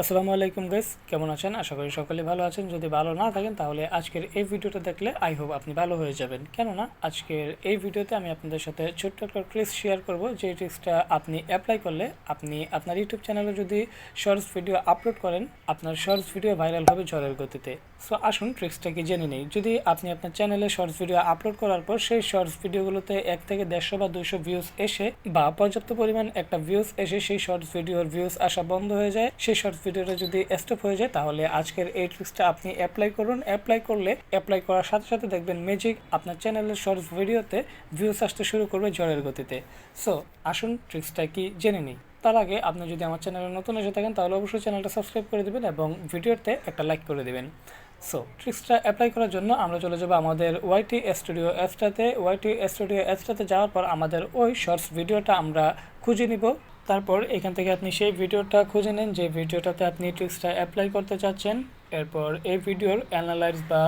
আসসালামু আলাইকুম গাইস, কেমন আছেন? আশা করি সকলে ভালো আছেন। যদি ভালো না থাকেন তাহলে আজকের এই ভিডিওটা দেখলে আই হোপ আপনি ভালো হয়ে যাবেন। কেননা আজকের এই ভিডিওতে আমি আপনাদের সাথে ছোট্ট একটা ট্রিক্স শেয়ার করব, যে ট্রিক্সটা আপনি অ্যাপ্লাই করলে আপনি আপনার ইউটিউব চ্যানেলে যদি শর্টস ভিডিও আপলোড করেন, আপনার শর্টস ভিডিও ভাইরাল হবে ঝড়ের গতিতে। সো আসুন ট্রিক্সটাকে জেনে নেই। যদি আপনি আপনার চ্যানেলে শর্টস ভিডিও আপলোড করার পর সেই শর্টস ভিডিওগুলোতে 1 থেকে 150 বা 200 ভিউজ এসে বা পর্যাপ্ত পরিমাণ একটা ভিউজ এসে সেই শর্টস ভিডিওর ভিউজ আসা বন্ধ হয়ে যায়, সেই শর্টস ভিডিওটা যদি স্টপ হয়ে যায়, তাহলে আজকের এই ট্রিক্সটা আপনি অ্যাপ্লাই করুন। অ্যাপ্লাই করার সাথে সাথে দেখবেন ম্যাজিক আপনার চ্যানেলের শর্টস ভিডিওতে ভিউজ আসতে শুরু করবে ঝড়ের গতিতে। সো আসুন ট্রিক্সটা কি জেনে নিই। তার আগে আপনি যদি আমার চ্যানেলে নতুন এসে থাকেন তাহলে অবশ্যই চ্যানেলটা সাবস্ক্রাইব করে দেবেন এবং ভিডিওতে একটা লাইক করে দেবেন। সো ট্রিক্সটা অ্যাপ্লাই করার জন্য আমরা চলে যাবো আমাদের ওয়াইটি স্টুডিও অ্যাপসটাতে যাওয়ার পর আমাদের ওই শর্টস ভিডিওটা আমরা খুঁজে নিব। তারপর এখান থেকে আপনি সেই ভিডিওটা খুঁজে নেন যে ভিডিওটাতে আপনি ট্রিক্সটা অ্যাপ্লাই করতে চাচ্ছেন। এরপর এই ভিডিওর অ্যানালাইজ বা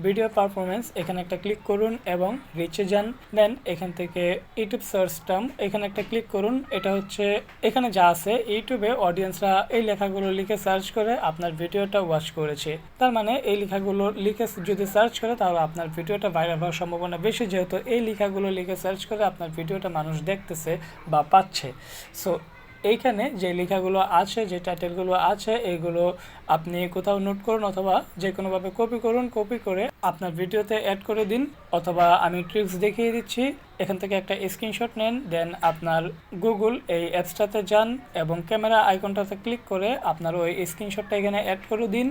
ভিডিও পারফরমেন্স এখানে একটা ক্লিক করুন এবং রিচে যান। দেন এখান থেকে ইউটিউব সার্চ টার্ম এখানে একটা ক্লিক করুন। এটা হচ্ছে এখানে যা আছে, ইউটিউবে অডিয়েন্সরা এই লেখাগুলো লিখে সার্চ করে আপনার ভিডিওটা ওয়াচ করেছে। তার মানে এই লেখাগুলো লিখে যদি সার্চ করে তাহলে আপনার ভিডিওটা ভাইরাল হওয়ার সম্ভাবনা বেশি, যেহেতু এই লেখাগুলো লিখে সার্চ করে আপনার ভিডিওটা মানুষ দেখতেছে বা পাচ্ছে। সো এইখানে যে লেখাগুলো আছে, যে টাইটেলগুলো আছে, এগুলো আপনি কোথাও নোট করুন অথবা যে কোনোভাবে কপি করুন। কপি করে আপনার ভিডিওতে অ্যাড করে দিন, অথবা আমি ট্রিক্স দেখিয়ে দিচ্ছি। এখান থেকে একটা স্ক্রিনশট নেন, দেন আপনার গুগল এই অ্যাপসটাতে যান এবং ক্যামেরা আইকনটাতে ক্লিক করে আপনার ওই স্ক্রিনশটটা এখানে অ্যাড করে দিন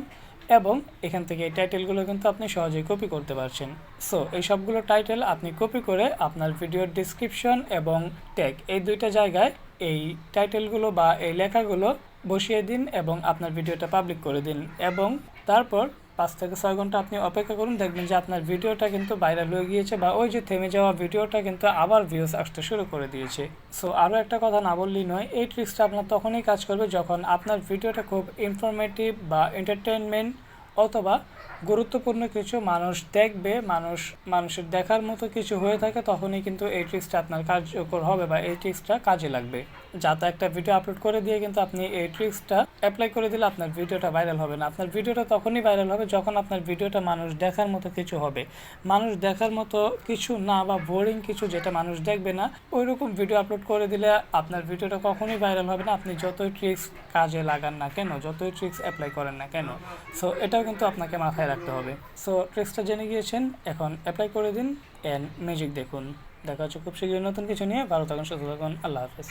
এবং এখান থেকে এই টাইটেলগুলো কিন্তু আপনি সহজেই কপি করতে পারছেন। সো এই সবগুলো টাইটেল আপনি কপি করে আপনার ভিডিওর ডিসক্রিপশন এবং ট্যাগ এই দুইটা জায়গায় এই টাইটেলগুলো বা এই লেখাগুলো বসিয়ে দিন এবং আপনার ভিডিওটা পাবলিক করে দিন এবং তারপর 5 থেকে 6 ঘন্টা আপনি অপেক্ষা করুন। দেখবেন যে আপনার ভিডিওটা কিন্তু ভাইরাল হয়ে গিয়েছে বা ওই যে থেমে যাওয়া ভিডিওটা কিন্তু আবার ভিউজ আসতে শুরু করে দিয়েছে। সো আরও একটা কথা না বললেই নয়, এই ট্রিক্সটা আপনার তখনই কাজ করবে যখন আপনার ভিডিওটা খুব ইনফরমেটিভ বা এন্টারটেনমেন্ট অথবা গুরুত্বপূর্ণ কিছু মানুষ দেখবে, মানুষের দেখার মতো কিছু হয়ে থাকে, তখনই কিন্তু এই ট্রিক্সটা আপনার কার্যকর হবে বা এই ট্রিক্সটা কাজে লাগবে। যাতে একটা ভিডিও আপলোড করে দিয়ে কিন্তু আপনি এই ট্রিক্সটা অ্যাপ্লাই করে দিলে আপনার ভিডিওটা ভাইরাল হবে না। আপনার ভিডিওটা তখনই ভাইরাল হবে যখন আপনার ভিডিওটা মানুষ দেখার মতো কিছু হবে। মানুষ দেখার মতো কিছু না বা বোরিং কিছু যেটা মানুষ দেখবে না, ওই রকম ভিডিও আপলোড করে দিলে আপনার ভিডিওটা কখনোই ভাইরাল হবে না, আপনি যতই ট্রিক্স কাজে লাগান না কেন, যতই ট্রিক্স অ্যাপ্লাই করেন না কেন। সো এটাও কিন্তু আপনাকে মাথায় রাখতে হবে। সো ট্রিক্সটা জেনে গিয়েছেন, এখন অ্যাপ্লাই করে দিন অ্যান্ড ম্যাজিক দেখুন। দেখা হচ্ছে খুব শীঘ্রই নতুন কিছু নিয়ে। ভালো থাকুন, সুস্থ থাকুন, আল্লাহ হাফেজ।